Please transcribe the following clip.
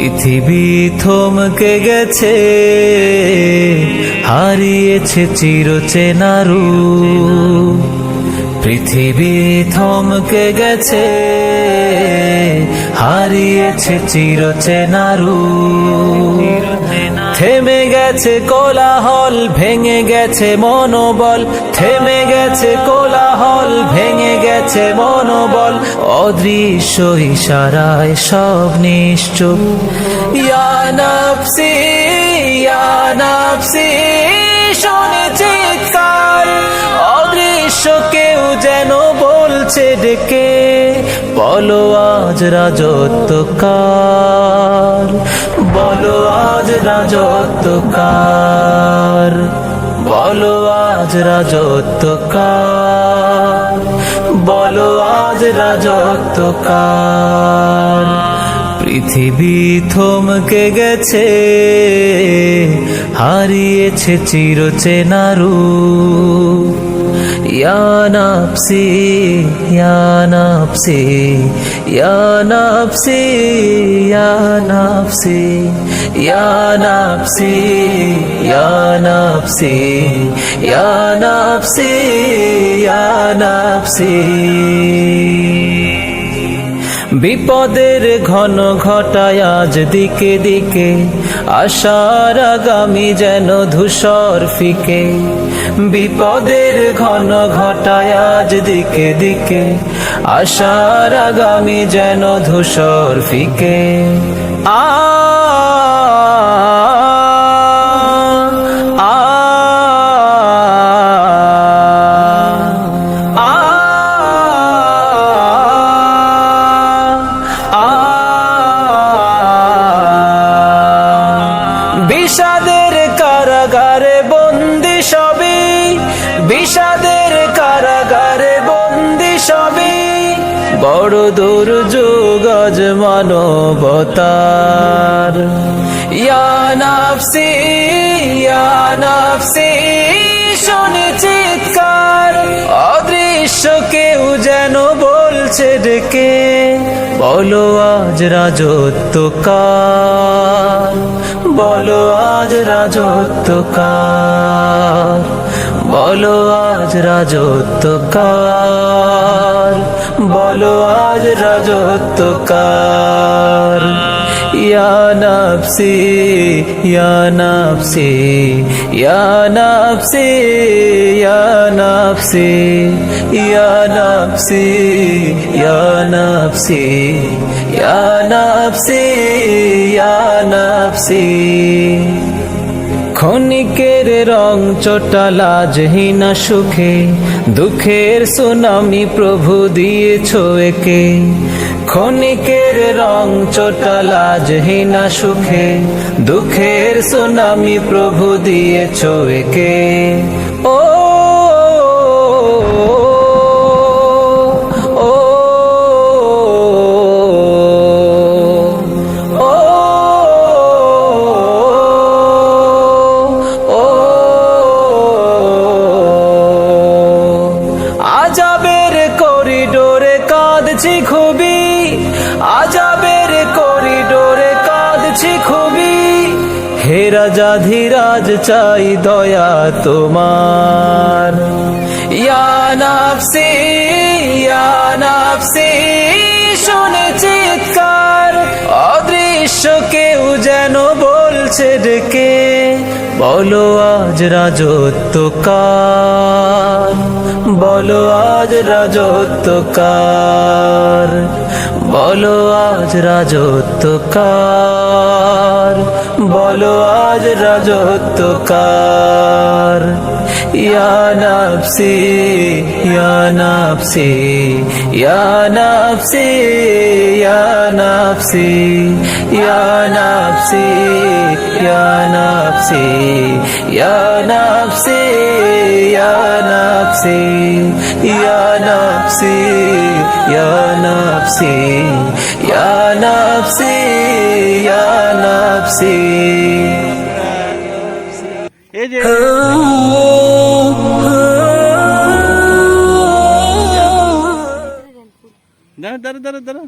পৃথিবী থমকে গেছে, হারিয়েছে চিরচেনা রূপ। পৃথিবী থমকে গেছে, হারিয়েছে চিরচেনা রূপ। থেমে গেছে কোলাহল, ভেঙে গেছে মনোবল। থেমে গেছে কোলাহল, ভেঙে গেছে মনোবল। অদৃশ্য ইশারায় সব নিশ্চুপ। ইয়া নফসি, ইয়া নফসি, শোনে চিৎকার। অদৃশ্য কেউ যেন বলছে ডেকে, বলো আজ রাজত্ব কার, বলো আজ রাজত্ব কার, বলো আজ রাজত্ব কার, বলো আজ রাজত্ব কার। পৃথিবী থমকে গেছে, হারিয়েছে চিরচেনা রূপ। ইয়া নফসি, ইয়া নফসি, ইয়া নফসি, ইয়া নফসি, ইয়া নফসি, ইয়া নফসি, ইয়া নফসি, ইয়া নফসি। বিপদের ঘন ঘটায় আজ দিকে দিকে, আশার আগামী যেন ধূসর ফিকে। বিপদের ঘন ঘটায় আজ দিকে দিকে, আশার আগামী যেন ধূসর ফিকে। আ বিষাদের কারাগারে বন্দি সবই, বিষাদের কারাগারে বন্দি সবই। বড় দুর্যোগ আজ মানবতার। ইয়া নফসি, ইয়া নফসি, শোনে চিৎকার। অদৃশ্য কেউ যেন বলছে ডেকে, বলো আজ রাজত্ব কার, বলো আজ রাজত্ব কার, বলো আজ রাজত্ব কার, বলো আজ রাজত্ব কার। ইয়া নফসি, ইয়া নফসি, ইয়া নফসি, ইয়া নফসি, ইয়া নফসি, ইয়া নফসি, ইয়া নফসি, ইয়া নফসি। ক্ষণিকের রং চোটা লাজহীনা সুখে, দুঃখের সুনামি প্রভু দিয়েছো একে। ক্ষণিকের রং চোটা লাজহীনা সুখে, দুঃখের সুনামি প্রভু দিয়েছো একে। ও আজাবের করিডোরে কাঁদছি খুবই, আজাবের করিডোরে কাঁদছি খুবই। হে রাজা ধীরাজ চাই দয়া তোমার। ইয়া নফসি, ইয়া নফসি, শোনে চিৎকার। অদৃশ্য কেউ যেন বলছে ডেকে, বলো আজ রাজত্ব কার, বলো আজ রাজত্ব কার, বলো আজ রাজত্ব কার, বলো আজ রাজত্ব কার। ইয়া নফসি, ইয়া নফসি, ইয়া নফসি, ইয়া নফসি, ইয়া নফসি, ইয়া নফসি, ইয়া নফসি, ইয়া নফসি, ইয়া নফসি, ইয়া নফসি, ইয়া নফসি, ইয়া নফসি। এই যে দাঁড়া দাঁড়া দাঁড়া দাঁড়া